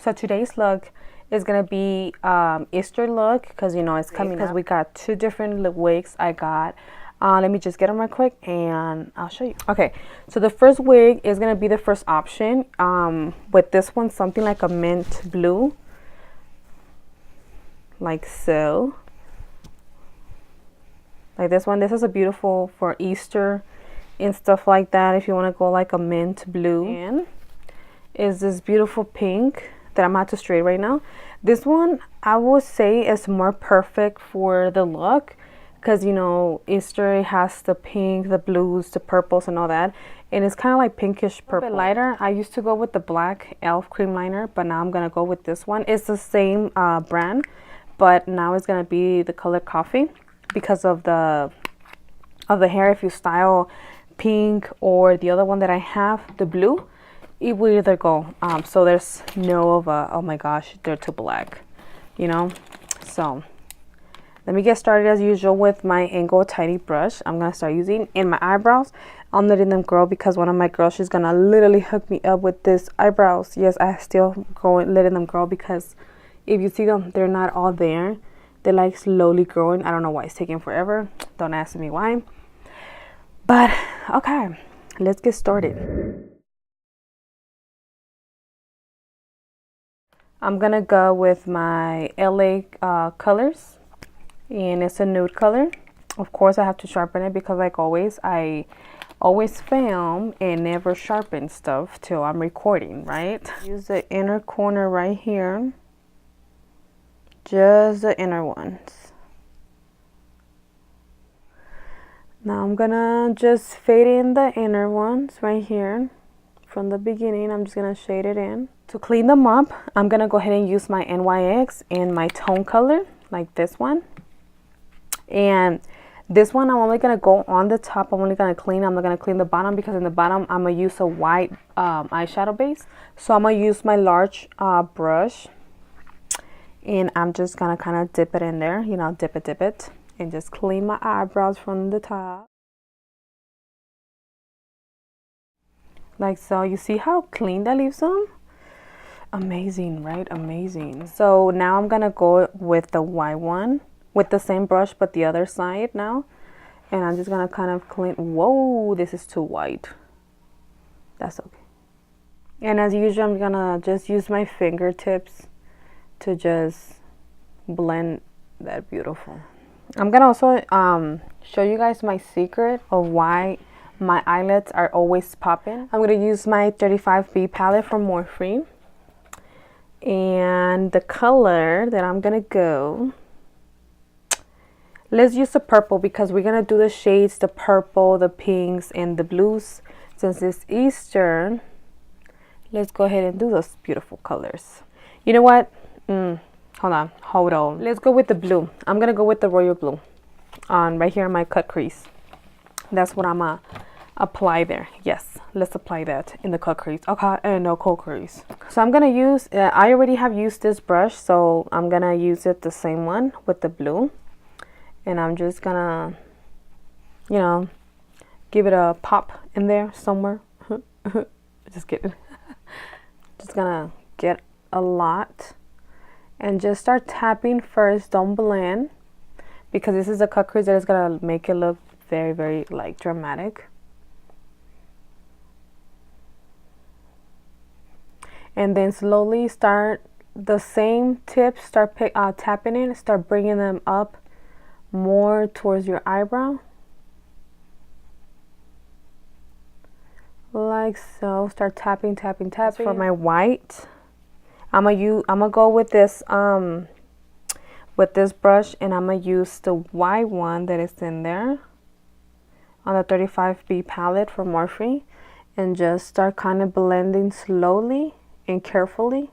So today's look is gonna be Easter look, because you know it's coming up. We got two different wigs. I got let me just get them real quick and I'll show you. Okay, so the first wig is gonna be the first option. With this one, something like a mint blue, like so. Like this one. This is a beautiful for Easter and stuff like that, if you want to go like a mint blue. And is this beautiful pink that I'm about to straight right now. This one I would say is more perfect for the look, because you know Easter has the pink, the blues, the purples and all that, and it's kind of like pinkish purple. A bit lighter. I used to go with the black elf cream liner, but now I'm gonna go with this one. It's the same brand, but now it's gonna be the color coffee because of the hair. If you style pink or the other one that I have, the blue, it will either go so there's no of a oh my gosh they're too black, you know. So let me get started as usual with my Angle tiny brush. I'm gonna start using in my eyebrows. I'm letting them grow because one of my girls, she's gonna literally hook me up with this eyebrows. Yes, I still letting them grow, because if you see them, they're not all there. They're like slowly growing. I don't know why it's taking forever. Don't ask me why. But okay, let's get started. I'm gonna go with my LA colors, and it's a nude color. Of course I have to sharpen it because like always I always film and never sharpen stuff till I'm recording, right? Use the inner corner right here, just the inner ones. Now I'm gonna just fade in the inner ones right here. From the beginning, I'm just gonna shade it in. To clean them up, I'm gonna go ahead and use my NYX and my tone color, like this one. And this one, I'm only gonna go on the top. I'm only gonna clean. I'm not gonna clean the bottom, because in the bottom, I'm gonna use a white eyeshadow base. So I'm gonna use my large brush, and I'm just gonna kind of dip it in there, you know, dip it, and just clean my eyebrows from the top. Like so. You see how clean that leaves them? Amazing, right? Amazing. So now I'm gonna go with the white one with the same brush but the other side now, and I'm just gonna kind of clean. Whoa, this is too white. That's okay. And as usual, I'm gonna just use my fingertips to just blend that beautiful. I'm gonna also show you guys my secret of why my eyelids are always popping. I'm gonna use my 35B palette from Morphe, and the color that I'm gonna go, let's use the purple, because we're gonna do the shades, the purple, the pinks and the blues. Since it's Easter, let's go ahead and do those beautiful colors. You know what, hold on, let's go with the blue. I'm gonna go with the royal blue on right here in my cut crease. That's what I'm gonna apply there. Yes, let's apply that in the cut crease. Okay, and no cut crease. So I'm gonna use I already have used this brush, so I'm gonna use it the same one with the blue, and I'm just gonna, you know, give it a pop in there somewhere. Just kidding. Just gonna get a lot and just start tapping first. Don't blend, because this is a cut crease that is gonna make it look very, very like dramatic. And then slowly start the same tips, start tapping it, start bringing them up more towards your eyebrow, like so. Start tapping. For my white, I'm gonna go with this brush, and I'm gonna use the white one that is in there on the 35B palette from Morphe, and just start kind of blending slowly and carefully,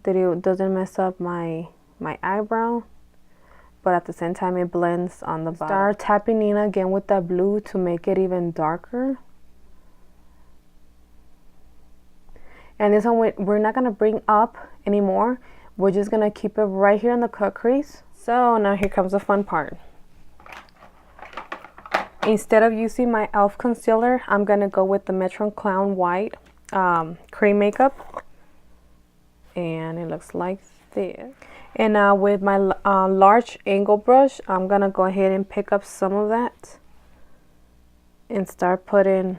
that it doesn't mess up my eyebrow, but at the same time it blends on the bottom. Start tapping in again with that blue to make it even darker. And this one we're not gonna bring up anymore. We're just gonna keep it right here in the cut crease. So now here comes the fun part. Instead of using my e.l.f. concealer, I'm gonna go with the Metro Clown White cream makeup. and it looks like this. And now with my large angle brush, I'm gonna go ahead and pick up some of that and start putting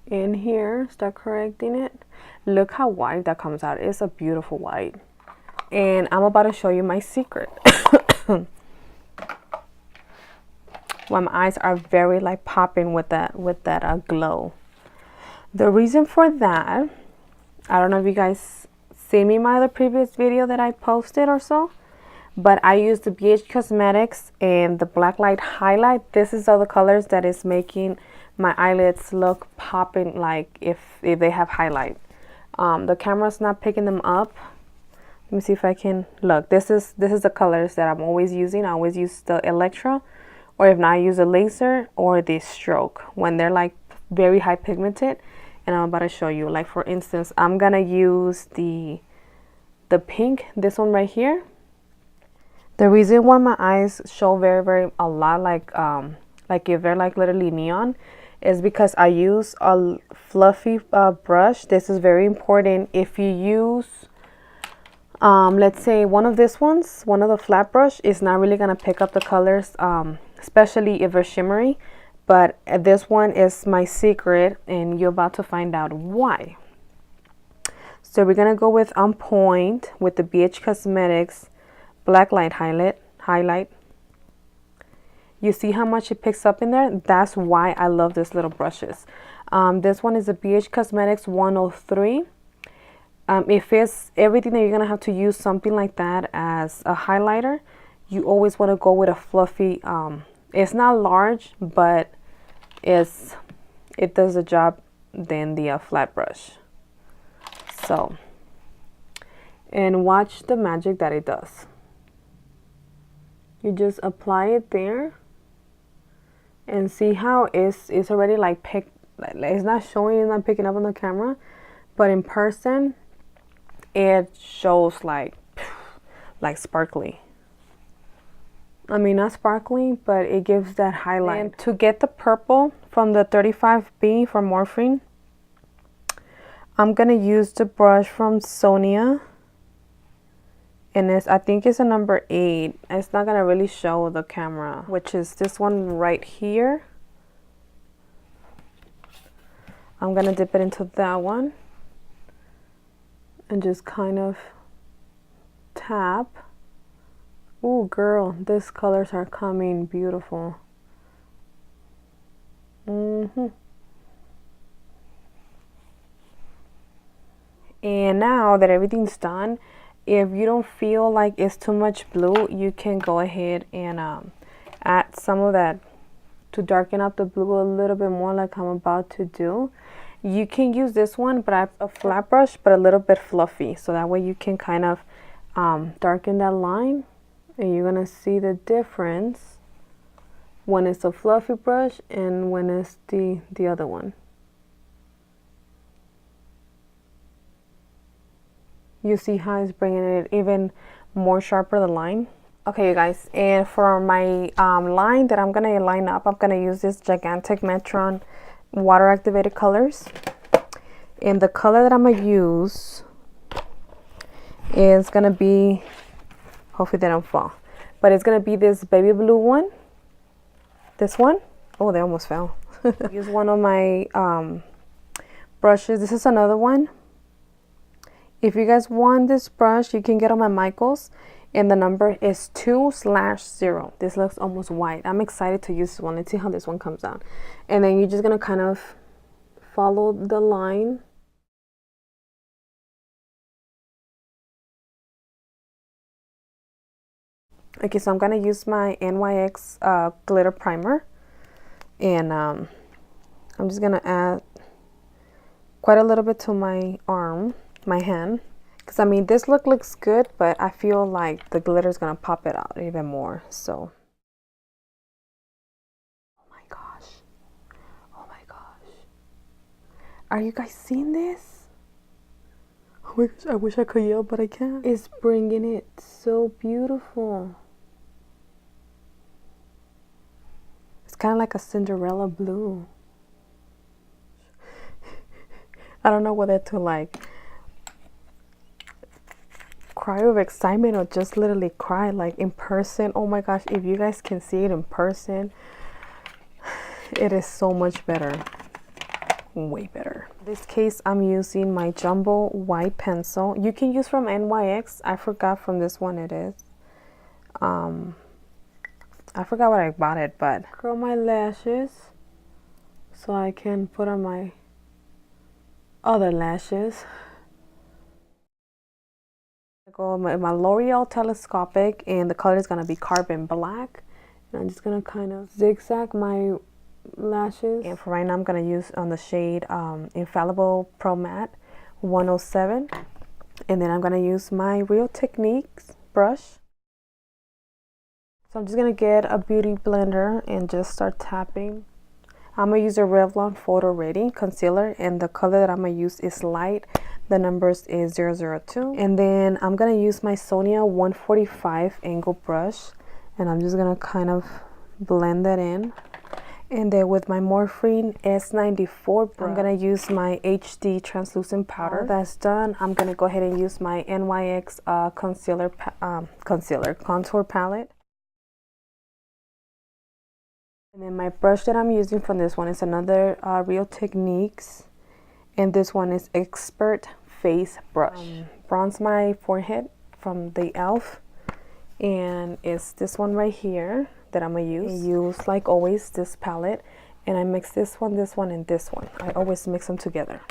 in here, start correcting it. Look how white that comes out. It's a beautiful white. And I'm about to show you my secret. Why my eyes are very like popping with that glow. The reason for that, I don't know if you guys see me in my other previous video that I posted or so, but I used the BH Cosmetics and the Blacklight Highlight. This is all the colors that is making my eyelids look popping, like if they have highlight. The camera's not picking them up. Let me see if I can look. This is the colors that I'm always using. I always use the Electra, or if not, I use a laser or the stroke when they're like very high pigmented. And I'm about to show you, like for instance, I'm gonna use the pink, this one right here. The reason why my eyes show very a lot like if they're like literally neon is because I use a fluffy brush. This is very important. If you use let's say one of these ones, one of the flat brush, is not really gonna pick up the colors, especially if they're shimmery. But this one is my secret, and you're about to find out why. So we're gonna go with On Point with the BH Cosmetics Blacklight Highlight. You see how much it picks up in there? That's why I love this little brushes. This one is a BH Cosmetics 103. If it's everything that you're gonna have to use something like that as a highlighter, you always want to go with a fluffy. It's not large, but it does the job than the flat brush. So, and watch the magic that it does. You just apply it there and see how it's already like picked. It's not showing, it's not picking up on the camera, but in person it shows like sparkly. I mean, not sparkly, but it gives that highlight. And to get the purple from the 35B from Morphe, I'm gonna use the brush from Sonia, and I think it's a number 8. It's not gonna really show the camera, which is this one right here. I'm gonna dip it into that one and just kind of tap. Oh girl, these colors are coming beautiful. And now that everything's done, if you don't feel like it's too much blue, you can go ahead and add some of that to darken up the blue a little bit more, like I'm about to do. You can use this one, but I have a flat brush, but a little bit fluffy, so that way you can kind of darken that line. And you're gonna see the difference when it's a fluffy brush and when it's the other one. You see how it's bringing it even more sharper, the line. Okay, you guys, and for my line that I'm gonna line up, I'm gonna use this gigantic Metron water activated colors. And the color that I'm gonna use is gonna be, hopefully they don't fall, but it's gonna be this baby blue one. This one. Oh, they almost fell. Use one of my brushes. This is another one. If you guys want this brush, you can get on my Michaels, and the number is 2/0. This looks almost white. I'm excited to use this one. Let's see how this one comes out. And then you're just gonna kind of follow the line. Okay, so I'm gonna use my NYX glitter primer, and I'm just gonna add quite a little bit to my arm, my hand, because I mean this look looks good, but I feel like the glitter is gonna pop it out even more. So, oh my gosh, are you guys seeing this? Oh my gosh, I wish I could yell, but I can't. It's bringing it so beautiful. It's kind of like a Cinderella blue. I don't know whether to like cry of excitement or just literally cry like in person. Oh my gosh, if you guys can see it in person, it is so much better, way better. In this case, I'm using my Jumbo white pencil. You can use from NYX. I forgot from this one it is. I forgot what I bought it, but curl my lashes so I can put on my other lashes. I go with my L'Oreal Telescopic, and the color is gonna be Carbon Black. And I'm just gonna kind of zigzag my lashes. And for right now, I'm gonna use on the shade Infallible Pro Matte 107, and then I'm gonna use my Real Techniques brush. So I'm just gonna get a beauty blender and just start tapping. I'm gonna use a Revlon Photo Ready concealer, and the color that I'm gonna use is light. The numbers is 002. And then I'm gonna use my Sonia 145 angle brush, and I'm just gonna kind of blend that in. And then with my Morphe S94 brush, I'm gonna use my HD translucent powder. That's done. I'm gonna go ahead and use my NYX contour palette. And then my brush that I'm using from this one is another Real Techniques, and this one is Expert Face Brush. Bronze my forehead from the e.l.f. and it's this one right here that I'm gonna use. I use, like always, this palette, and I mix this one, and this one. I always mix them together.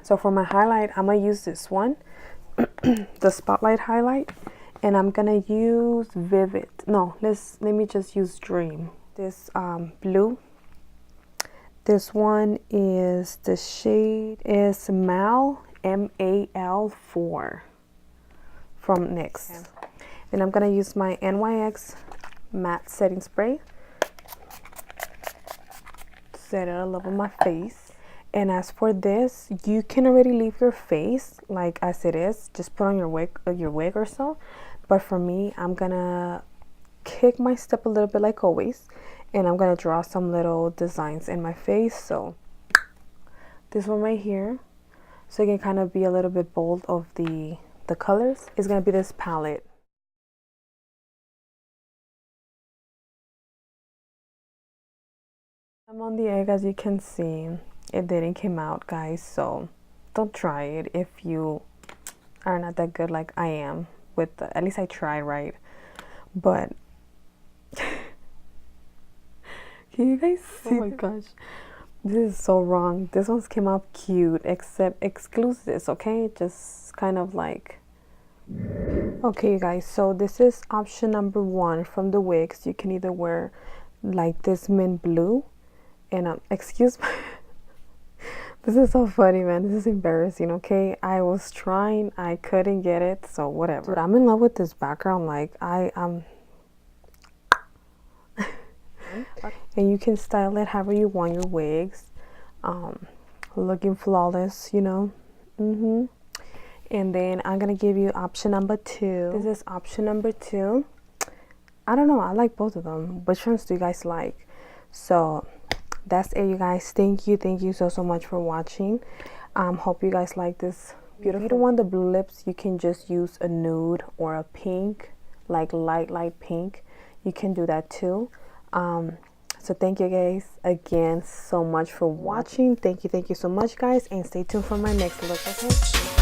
So for my highlight, I'm gonna use this one, the Spotlight highlight, and I'm gonna use Vivid. No, let me just use Dream. This blue. This one is, the shade is Mal, MAL4 from NYX. Okay. Then I'm gonna use my NYX matte setting spray. Set it all over my face. And as for this, you can already leave your face like as it is. Just put on your wig or so. But for me, I'm gonna kick my step a little bit like always, and I'm gonna draw some little designs in my face. So this one right here, so you can kind of be a little bit bold of the colors, is gonna be this palette. I'm on the egg, as you can see. It didn't come out, guys, so don't try it if you are not that good like I am with at least I try, right? But can you guys see? Oh my gosh, this is so wrong. This one's came out cute, except exclude this, okay? Just kind of like, okay, you guys, so this is option number 1 from the wigs. You can either wear like this mint blue, and excuse me. This is so funny, man. This is embarrassing, okay? I was trying, I couldn't get it, so whatever. But I'm in love with this background. Like, I'm and you can style it however you want your wigs. Looking flawless, you know. And then I'm gonna give you option number 2. This is option number 2. I don't know, I like both of them. Which ones do you guys like? So that's it, you guys. Thank you so much for watching. Hope you guys like this beautiful. If you don't want the blue lips, you can just use a nude or a pink, like light pink. You can do that too. So thank you guys again so much for watching. Thank you so much, guys, and stay tuned for my next look, okay?